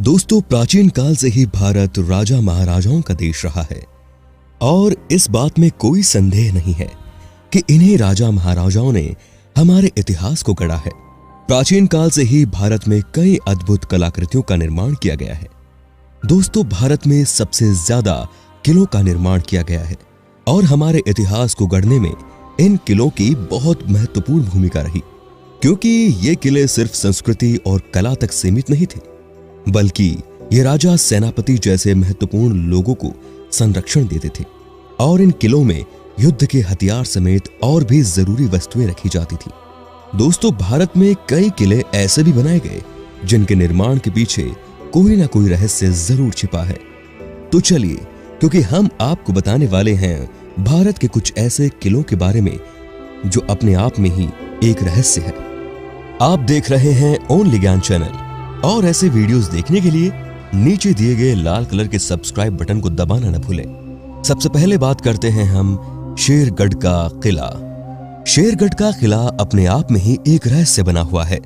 दोस्तों, प्राचीन काल से ही भारत राजा महाराजाओं का देश रहा है और इस बात में कोई संदेह नहीं है कि इन्हीं राजा महाराजाओं ने हमारे इतिहास को गढ़ा है। प्राचीन काल से ही भारत में कई अद्भुत कलाकृतियों का निर्माण किया गया है। दोस्तों, भारत में सबसे ज्यादा किलों का निर्माण किया गया है और हमारे इतिहास को गढ़ने में इन किलों की बहुत महत्वपूर्ण भूमिका रही, क्योंकि ये किले सिर्फ संस्कृति और कला तक सीमित नहीं थे, बल्कि ये राजा, सेनापति जैसे महत्वपूर्ण लोगों को संरक्षण देते थे और इन किलों में युद्ध के हथियार समेत और भी जरूरी वस्तुएं रखी जाती थी। दोस्तों, भारत में कई किले ऐसे भी बनाए गए जिनके निर्माण के पीछे कोई ना कोई रहस्य जरूर छिपा है। तो चलिए, क्योंकि हम आपको बताने वाले हैं भारत के कुछ ऐसे किलों के बारे में जो अपने आप में ही एक रहस्य है। आप देख रहे हैं ओनली ज्ञान चैनल और ऐसे वीडियोस देखने के लिए नीचे दिए गए लाल कलर के सब्सक्राइब बटन को दबाना न भूलें। सबसे पहले बात करते हैं हम शेरगढ़ का किला। शेरगढ़ का किला अपने आप में ही एक रहस्य बना हुआ है।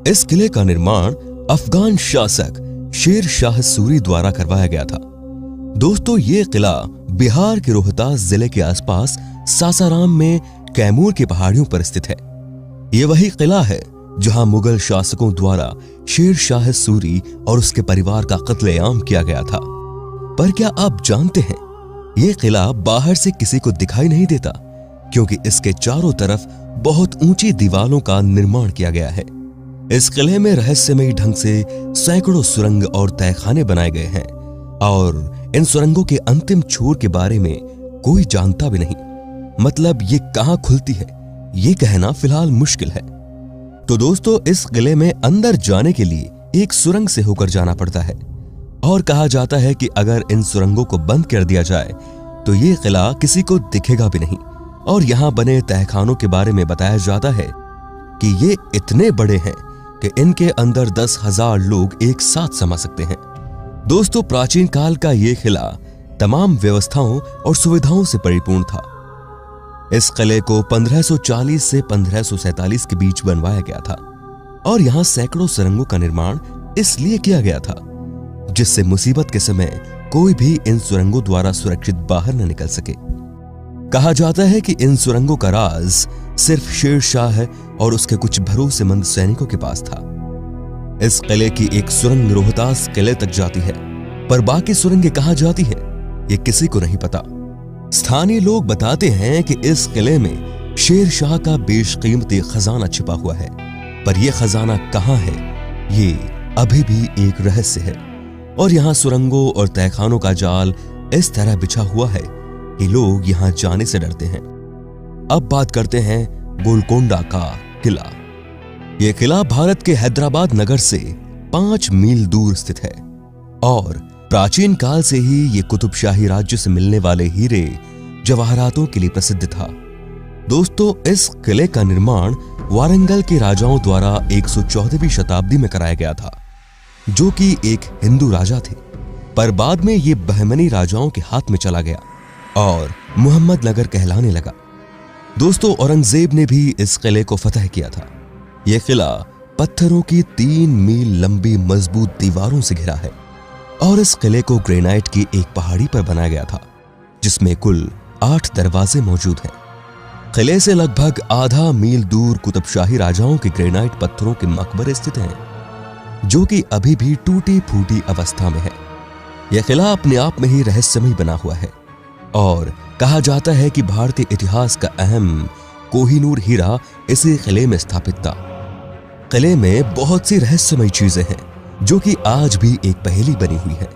इस किले का निर्माण अफगान शासक शेर शाह सूरी द्वारा करवाया गया था। दोस्तों, ये किला बिहार के रोहतास जिले के आसपास सासाराम में कैमूर की पहाड़ियों पर स्थित है। ये वही किला है जहां मुगल शासकों द्वारा शेर शाह सूरी और उसके परिवार का कत्लेआम किया गया था। पर क्या आप जानते हैं, यह किला बाहर से किसी को दिखाई नहीं देता, क्योंकि इसके चारों तरफ बहुत ऊंची दीवारों का निर्माण किया गया है। इस किले में रहस्यमयी ढंग से सैकड़ों सुरंग और तहखाने बनाए गए हैं और इन सुरंगों के अंतिम छोर के बारे में कोई जानता भी नहीं। मतलब ये कहां खुलती है, ये कहना फिलहाल मुश्किल है। तो दोस्तों, इस किले में अंदर जाने के लिए एक सुरंग से होकर जाना पड़ता है और कहा जाता है कि अगर इन सुरंगों को बंद कर दिया जाए तो ये किला किसी को दिखेगा भी नहीं। और यहां बने तहखानों के बारे में बताया जाता है कि ये इतने बड़े हैं कि इनके अंदर 10,000 लोग एक साथ समा सकते हैं। दोस्तों, प्राचीन काल का ये किला तमाम व्यवस्थाओं और सुविधाओं से परिपूर्ण था। इस किले को 1540 से 1547 के बीच बनवाया गया था और यहां सैकड़ों सुरंगों का निर्माण इसलिए किया गया था जिससे मुसीबत के समय कोई भी इन सुरंगों द्वारा सुरक्षित बाहर न निकल सके। कहा जाता है कि इन सुरंगों का राज सिर्फ शेर शाह और उसके कुछ भरोसेमंद सैनिकों के पास था। इस किले की एक सुरंग रोहतास किले तक जाती है, पर बाकी सुरंगें कहां जाती है ये किसी को नहीं पता। स्थानीय लोग बताते हैं कि इस किले में शेर शाह का बेशकीमती खजाना छिपा हुआ है, पर यह खजाना कहां है ये अभी भी एक रहस्य है। और यहां सुरंगों और तहखानों का जाल इस तरह बिछा हुआ है कि लोग यहां जाने से डरते हैं। अब बात करते हैं गोलकोंडा का किला। यह किला भारत के हैदराबाद नगर से 5 मील दूर स्थित है और प्राचीन काल से ही ये कुतुबशाही राज्य से मिलने वाले हीरे जवाहरातों के लिए प्रसिद्ध था। दोस्तों, इस किले का निर्माण वारंगल के राजाओं द्वारा 114वीं शताब्दी में कराया गया था, जो कि एक हिंदू राजा थे। पर बाद में ये बहमनी राजाओं के हाथ में चला गया और मुहम्मदनगर कहलाने लगा। दोस्तों, औरंगजेब ने भी इस किले को फतह किया था। यह किला पत्थरों की 3 मील लंबी मजबूत दीवारों से घिरा है और इस किले को ग्रेनाइट की एक पहाड़ी पर बनाया गया था, जिसमें कुल 8 दरवाजे मौजूद हैं। किले से लगभग आधा मील दूर कुतुबशाही राजाओं के ग्रेनाइट पत्थरों के मकबरे स्थित हैं, जो कि अभी भी टूटी फूटी अवस्था में है। यह किला अपने आप में ही रहस्यमय बना हुआ है और कहा जाता है कि भारतीय इतिहास का अहम कोहिनूर हीरा इसी किले में स्थापित था। किले में बहुत सी रहस्यमय चीजें हैं जो कि आज भी एक पहेली बनी हुई है।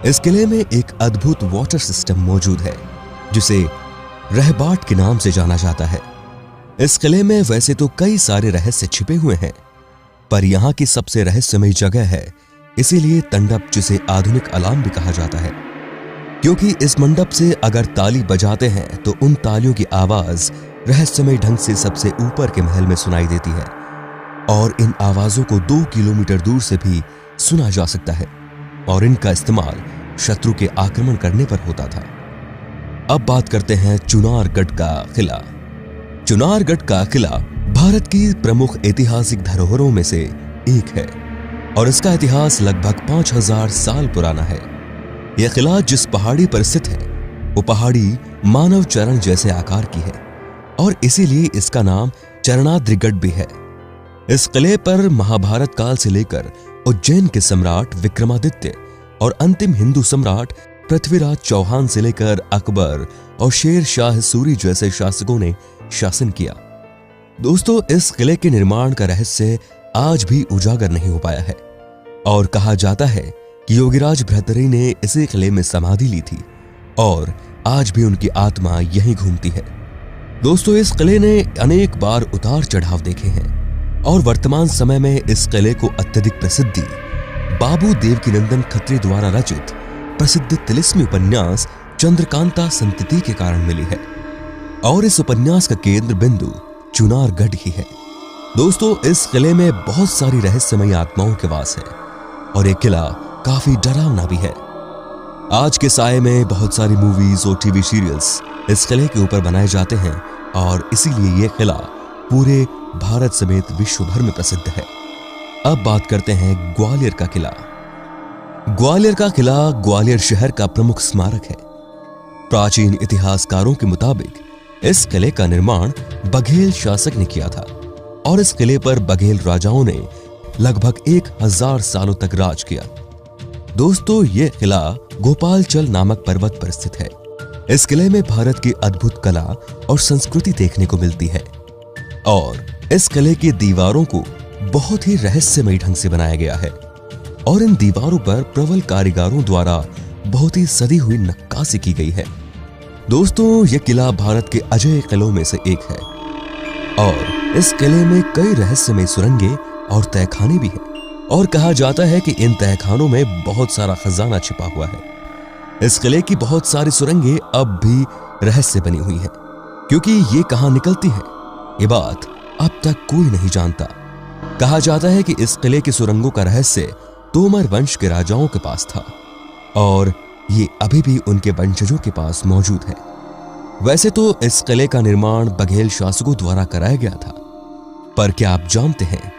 इस किले में एक अद्भुत वाटर सिस्टम मौजूद है जिसे रहबाट के नाम से जाना जाता है। इस किले में वैसे तो कई सारे रहस्य छिपे हुए हैं, पर यहाँ की सबसे रहस्यमयी जगह है, इसीलिए तंडप, जिसे आधुनिक अलार्म भी कहा जाता है, क्योंकि इस मंडप से अगर ताली बजाते हैं तो उन तालियों की आवाज रहस्यमय ढंग से सबसे ऊपर के महल में सुनाई देती है और इन आवाजों को 2 किलोमीटर दूर से भी सुना जा सकता है और इनका इस्तेमाल शत्रु के आक्रमण करने पर होता था। अब बात करते हैं चुनारगढ़ का किला। चुनारगढ़ का किला भारत की प्रमुख ऐतिहासिक धरोहरों में से एक है और इसका इतिहास लगभग 5000 साल पुराना है। यह किला जिस पहाड़ी पर स्थित है वो पहाड़ी मानव चरण जैसे आकार की है और इसीलिए इसका नाम चरणाद्रिगढ़ भी है। इस किले पर महाभारत काल से लेकर उज्जैन के सम्राट विक्रमादित्य और अंतिम हिंदू सम्राट पृथ्वीराज चौहान से लेकर अकबर और शेर शाह सूरी जैसे शासकों ने शासन किया। दोस्तों, इस किले के निर्माण का रहस्य आज भी उजागर नहीं हो पाया है और कहा जाता है कि योगीराज भृतृहरि ने इसी किले में समाधि ली थी और आज भी उनकी आत्मा यहीं घूमती है। दोस्तों, इस किले ने अनेक बार उतार चढ़ाव देखे हैं और वर्तमान समय में इस किले को अत्यधिक प्रसिद्धि बाबू देवकीनंदन खत्री द्वारा रचित प्रसिद्ध तिलिस्मी उपन्यास चंद्रकांता संतति के कारण मिली है और इस उपन्यास का केंद्र बिंदु चुनारगढ़ ही है। दोस्तों, इस किले में बहुत सारी रहस्यमयी आत्माओं के वास है और यह किला काफी डरावना भी है। आज के साये में बहुत सारी मूवीज और टीवी सीरियल्स इस किले के ऊपर बनाए जाते हैं और इसीलिए यह किला पूरे भारत समेत विश्व भर में प्रसिद्ध है। अब बात करते हैं ग्वालियर का किला। ग्वालियर का किला ग्वालियर शहर का प्रमुख स्मारक है। प्राचीन इतिहासकारों के मुताबिक इस किले का निर्माण बघेल शासक ने किया था और इस किले पर बघेल राजाओं ने लगभग 1000 सालों तक राज किया। दोस्तों, यह किला गोपालचल नामक पर्वत पर स्थित है। इस किले में भारत की अद्भुत कला और संस्कृति देखने को मिलती है और इस किले की दीवारों को बहुत ही रहस्यमयी ढंग से बनाया गया है और इन दीवारों पर प्रबल कारीगरों द्वारा बहुत ही सदी हुई नक्काशी की गई है। दोस्तों, यह किला भारत के अजय किलों में से एक है और इस किले में कई रहस्यमय सुरंगें और तहखाने भी हैं और कहा जाता है कि इन तहखानों में बहुत सारा खजाना छिपा हुआ है। इस किले की बहुत सारी सुरंगें अब भी रहस्य बनी हुई हैं क्योंकि ये कहां निकलती है ये बात अब तक कोई नहीं जानता। कहा जाता है कि इस किले की सुरंगों का रहस्य तोमर वंश के राजाओं के पास था और ये अभी भी उनके वंशजों के पास मौजूद है। वैसे तो इस किले का निर्माण बघेल शासकों द्वारा कराया गया था, पर क्या आप जानते हैं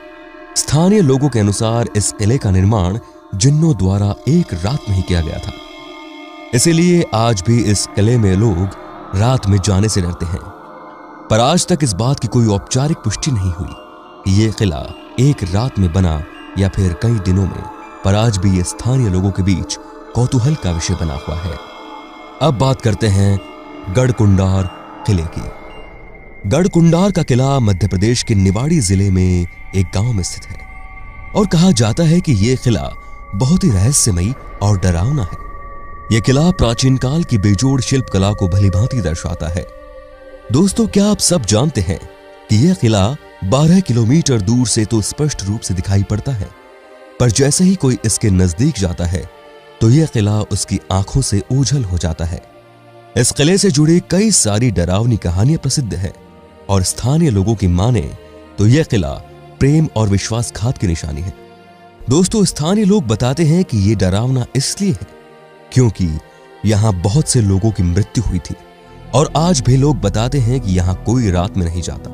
स्थानीय लोगों के अनुसार इस किले का निर्माण जिन्नों द्वारा एक रात में ही किया गया था। इसीलिए आज भी इस किले में लोग रात में जाने से डरते हैं। पर आज तक इस बात की कोई औपचारिक पुष्टि नहीं हुई कि यह किला एक रात में बना या फिर कई दिनों में, पर आज भी ये स्थानीय लोगों के बीच कौतूहल का विषय बना हुआ है। अब बात करते हैं गढ़कुंडार किले की। गढ़कुंडार का किला मध्य प्रदेश के निवाड़ी जिले में एक गांव में स्थित है और कहा जाता है कि यह किला बहुत ही रहस्यमयी और डरावना है। यह किला प्राचीन काल की बेजोड़ शिल्प कला को भलीभांति दर्शाता है। दोस्तों, क्या आप सब जानते हैं कि यह किला 12 किलोमीटर दूर से तो स्पष्ट रूप से दिखाई पड़ता है, पर जैसे ही कोई इसके नजदीक जाता है तो यह किला उसकी आंखों से ओझल हो जाता है। इस किले से जुड़ी कई सारी डरावनी कहानियां प्रसिद्ध हैं और स्थानीय लोगों की माने तो यह किला प्रेम और विश्वासघात की निशानी है। दोस्तों, स्थानीय लोग बताते हैं कि यह डरावना इसलिए है क्योंकि यहां बहुत से लोगों की मृत्यु हुई थी और आज भी लोग बताते हैं कि यहां कोई रात में नहीं जाता।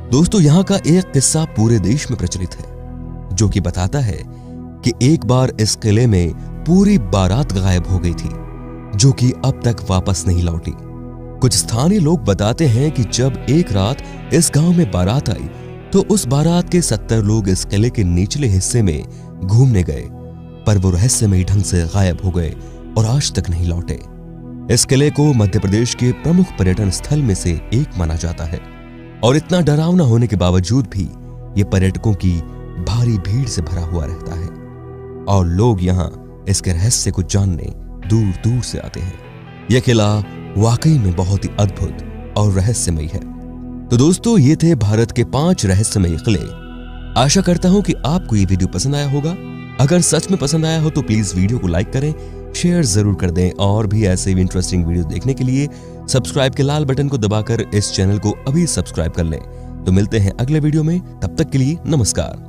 दोस्तों, यहां का एक किस्सा पूरे देश में प्रचलित है जो कि बताता है कि एक बार इस किले में पूरी बारात गायब हो गई थी जो कि अब तक वापस नहीं लौटी। कुछ स्थानीय लोग बताते हैं कि जब एक रात इस गांव में बारात आई तो उस बारात के 70 लोग इस किले के निचले हिस्से में घूमने गए, पर वो रहस्यमयी ढंग से गायब हो गए और आज तक नहीं लौटे। इस किले को मध्य प्रदेश के प्रमुख पर्यटन स्थल में से एक माना जाता है और इतना डरावना होने के बावजूद भी ये पर्यटकों की भारी भीड़ से भरा हुआ रहता है और लोग यहाँ इसके रहस्य को जानने दूर दूर से आते हैं। यह किला वाकई में बहुत ही अद्भुत और रहस्यमयी है। तो दोस्तों, ये थे भारत के 5 रहस्यमयी किले। आशा करता हूं कि आपको ये वीडियो पसंद आया होगा। अगर सच में पसंद आया हो तो प्लीज वीडियो को लाइक करें, शेयर जरूर कर दें और भी ऐसे इंटरेस्टिंग वीडियो देखने के लिए सब्सक्राइब के लाल बटन को दबाकर इस चैनल को अभी सब्सक्राइब कर लें। तो मिलते हैं अगले वीडियो में, तब तक के लिए नमस्कार।